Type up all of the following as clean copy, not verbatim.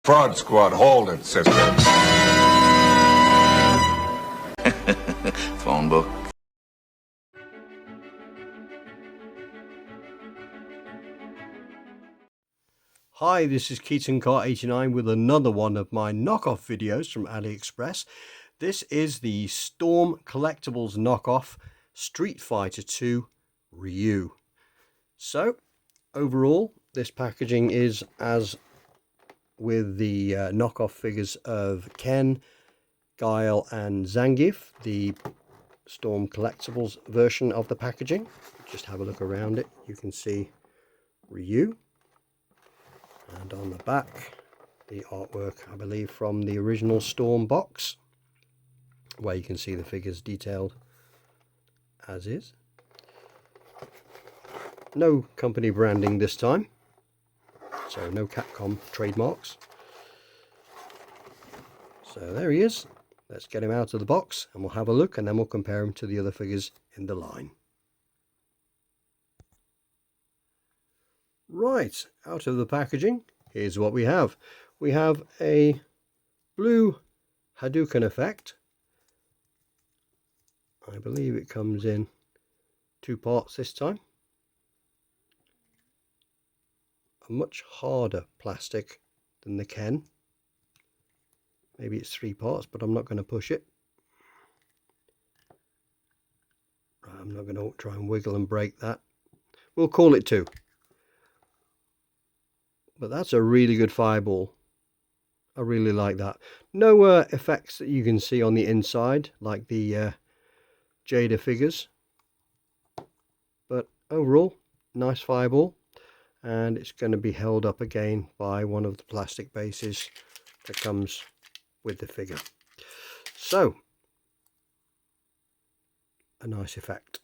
Fraud squad, hold it, sister. Phone book. Hi, this is Keaton Car 89 with another one of my knockoff videos from AliExpress. This is the Storm Collectibles knockoff Street Fighter 2 Ryu. So, overall, this packaging is as with the knockoff figures of Ken, Guile and Zangief, the Storm Collectibles version of the packaging. Just have a look around it. You can see Ryu. And on the back, the artwork, I believe, from the original Storm box, where you can see the figures detailed as is. No company branding this time, so no Capcom trademarks. So there he is. Let's get him out of the box and we'll have a look, and then we'll compare him to the other figures in the line. Right, out of the packaging, here's what we have. We have a blue Hadouken effect. I believe it comes in 2 parts this time. A much harder plastic than the Ken. Maybe it's 3 parts, but I'm not going to push it. I'm not going to try and wiggle and break that. We'll call it 2. But that's a really good fireball. I really like that. No effects that you can see on the inside like the Jada figures. But overall, nice fireball. And it's going to be held up again by one of the plastic bases that comes with the figure. So, a nice effect.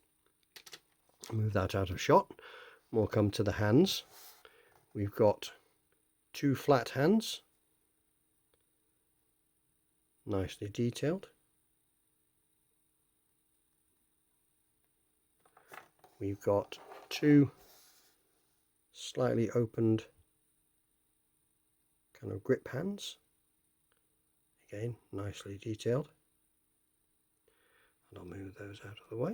Move that out of shot. We'll come to the hands. We've got 2 flat hands, nicely detailed. We've got 2 slightly opened kind of grip hands, again nicely detailed, and I'll move those out of the way.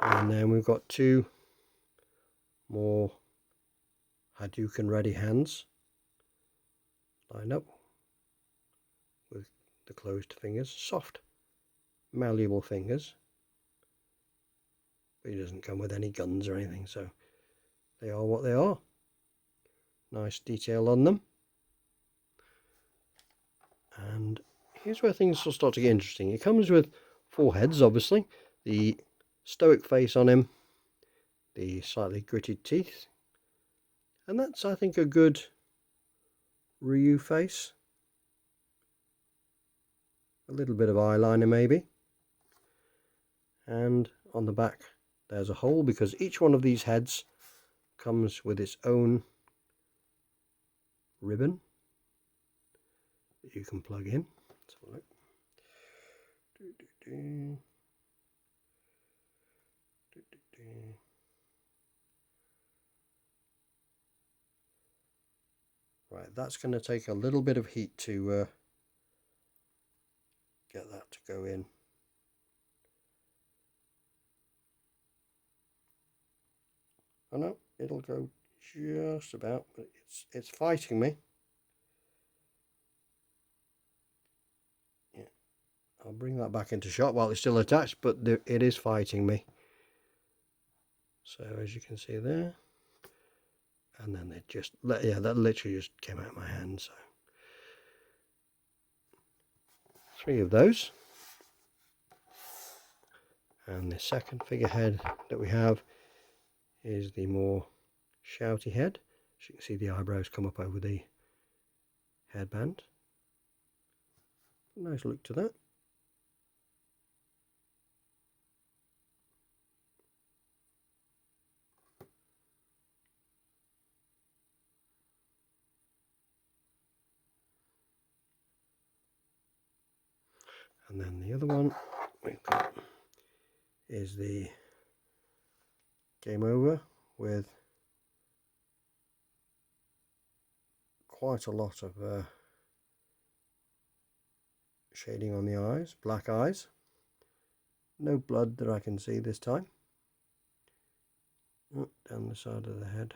And then we've got 2 more Hadouken ready hands lined up with the closed fingers, soft malleable fingers, but it doesn't come with any guns or anything, so they are what they are. Nice detail on them. And here's where things will start to get interesting. It comes with 4 heads, obviously. The stoic face on him, the slightly gritted teeth, and that's, I think, a good Ryu face. A little bit of eyeliner maybe. And on the back there's a hole, because each one of these heads comes with its own ribbon that you can plug in. Let's have a look. Right, that's going to take a little bit of heat to get that to go in. Oh no, it'll go just about, but it's fighting me. Yeah, I'll bring that back into shot while it's still attached, but it is fighting me. So as you can see there, and then they just, yeah, that literally just came out of my hand. So 3 of those. And the second figurehead that we have is the more shouty head. As you can see, the eyebrows come up over the headband. Nice look to that. And then the other one we've got is the Game Over, with quite a lot of shading on the eyes, black eyes. No blood that I can see this time. Oh, down the side of the head.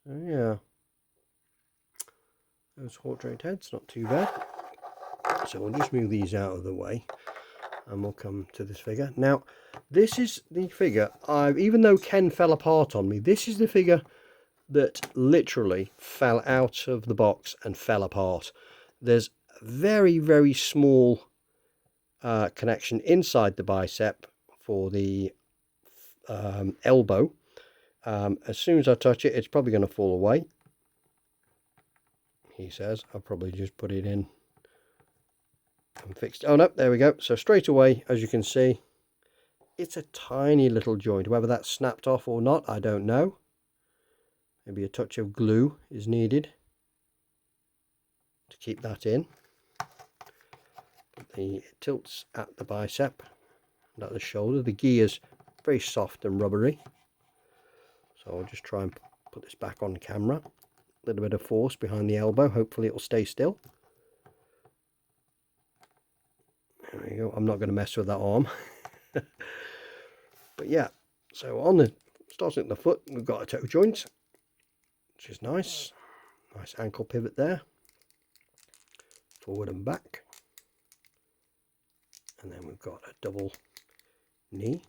So yeah, those portrait heads, not too bad. So we'll just move these out of the way and we'll come to this figure. Now, this is the figure even though Ken fell apart on me, this is the figure that literally fell out of the box and fell apart. There's a very, very small connection inside the bicep for the elbow. As soon as I touch it, it's probably going to fall away, he says. I'll probably just put it in and fixed. Oh no, there we go. So straight away, as you can see, it's a tiny little joint. Whether that's snapped off or not, I don't know. Maybe a touch of glue is needed to keep that in. It tilts at the bicep and at the shoulder. The gear's very soft and rubbery. So I'll just try and put this back on camera. A little bit of force behind the elbow. Hopefully it'll stay still. There we go. I'm not going to mess with that arm. But yeah, so on the starting at the foot, we've got a toe joint, which is nice. Nice ankle pivot there. Forward and back. And then we've got a double knee.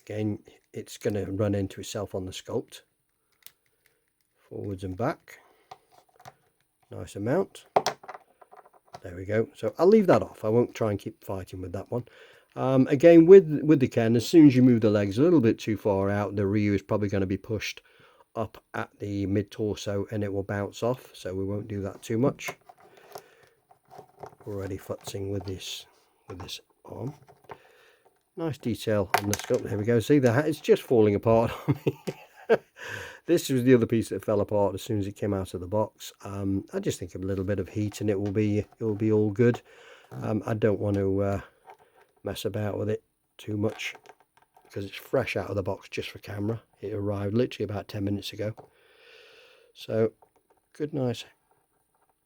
Again, it's going to run into itself on the sculpt. Forwards and back. Nice amount. There we go. So I'll leave that off. I won't try and keep fighting with that one. Again, with the Ken, as soon as you move the legs a little bit too far out, the Ryu is probably going to be pushed up at the mid-torso and it will bounce off. So we won't do that too much. Already futzing with this arm. Nice detail on the sculpt. There we go. See, the hat is just falling apart on me. This was the other piece that fell apart as soon as it came out of the box. I just think a little bit of heat and it will be all good. I don't want to mess about with it too much because it's fresh out of the box just for camera. It arrived literally about 10 minutes ago. So good, nice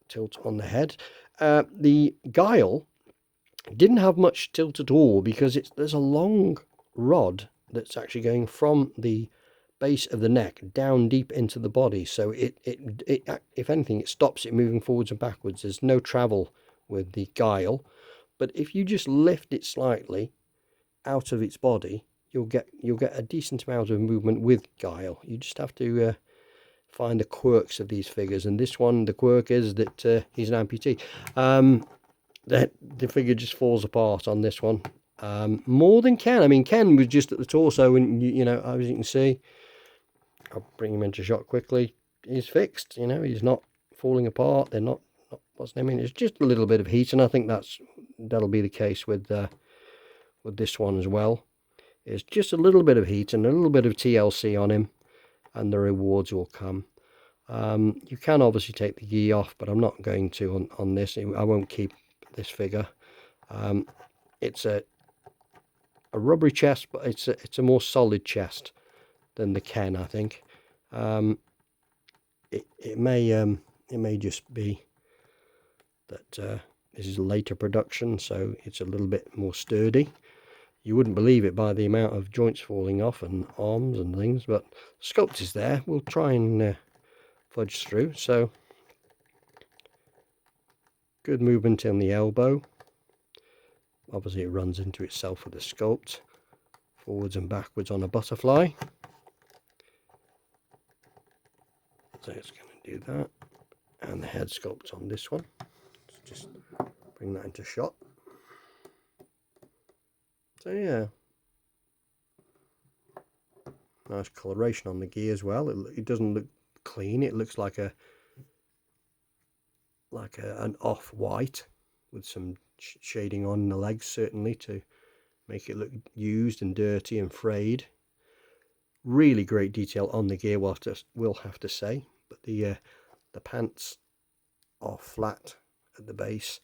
tilt on the head. The guile didn't have much tilt at all because there's a long rod that's actually going from the base of the neck down deep into the body, so it if anything, it stops it moving forwards and backwards. There's no travel with the guile, but if you just lift it slightly out of its body, you'll get a decent amount of movement with guile. You just have to find the quirks of these figures, and this one, the quirk is that he's an amputee. The figure just falls apart on this one more than Ken. I mean, Ken was just at the torso, and you know, as you can see, I'll bring him into shot quickly. He's fixed, you know, he's not falling apart. They're not what's I mean, it's just a little bit of heat, and I think that'll be the case with this one as well. It's just a little bit of heat and a little bit of TLC on him, and the rewards will come. You can obviously take the gi off, but I'm not going to on this. I won't keep this figure. It's a rubbery chest, but it's a more solid chest than the Ken, I think. It may just be that this is a later production, so it's a little bit more sturdy. You wouldn't believe it by the amount of joints falling off and arms and things, but sculpt is there. We'll try and fudge through. So good movement in the elbow. Obviously it runs into itself with the sculpt. Forwards and backwards on a butterfly. So it's going to do that. And the head sculpt on this one. Let's just bring that into shot. So yeah. Nice coloration on the gi as well. It doesn't look clean. It looks like an off-white with some shading on the legs, certainly, to make it look used and dirty and frayed. Really great detail on the gear, we'll have to say. But the pants are flat at the base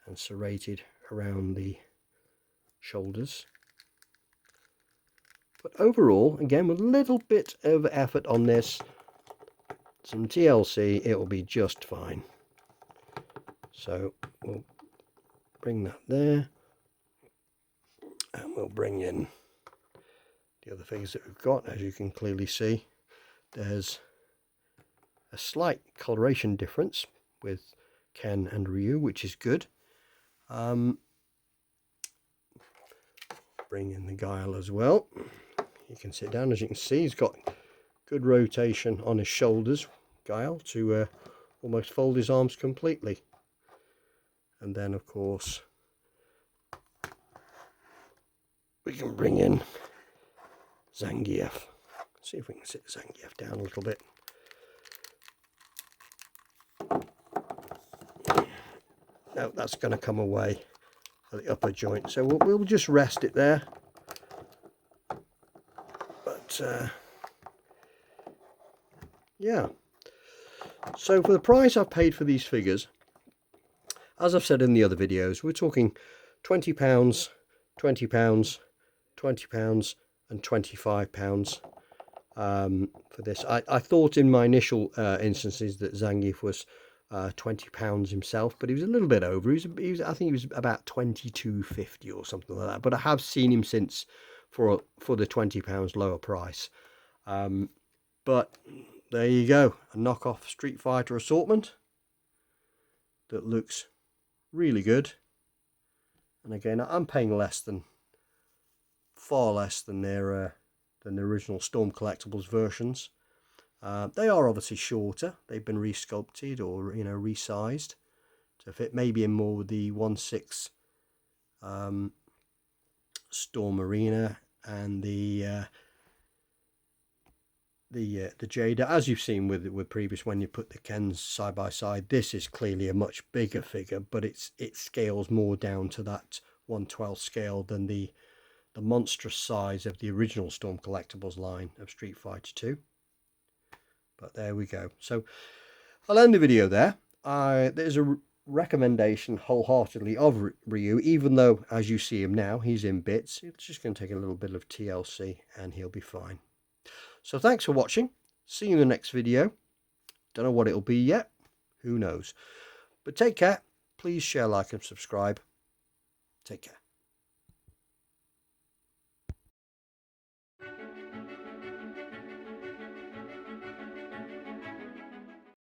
and serrated around the shoulders. But overall, again, with a little bit of effort on this, some TLC, it will be just fine. So we'll bring that there, and we'll bring in the other figures that we've got. As you can clearly see, there's a slight coloration difference with Ken and Ryu, which is good. Bring in the Guile as well. He can sit down. As you can see, he's got good rotation on his shoulders, Guile, to almost fold his arms completely. And then, of course, we can bring in Zangief. See if we can sit Zangief down a little bit. No, that's going to come away at the upper joint, so we'll just rest it there. But yeah, so for the price I've paid for these figures, as I've said in the other videos, we're talking £20, £20, £20 and £25 for this. I thought in my initial instances that Zangief was £20 himself, but he was a little bit over. I think he was about £22.50 or something like that. But I have seen him since for the £20 lower price. But there you go, a knockoff Street Fighter assortment that looks really good. And again, I'm paying far less than their than the original Storm Collectibles versions. They are obviously shorter. They've been resculpted or resized to fit maybe in more with the 1/6 Storm Arena and the Jada. As you've seen with previous, when you put the Kens side by side, this is clearly a much bigger figure, but it scales more down to that 1/12 scale than the monstrous size of the original Storm Collectibles line of Street Fighter 2. But there we go. So I'll end the video there. There's a recommendation wholeheartedly of Ryu, even though as you see him now, he's in bits. It's just going to take a little bit of TLC and he'll be fine. So thanks for watching. See you in the next video. Don't know what it'll be yet. Who knows? But take care. Please share, like and subscribe. Take care.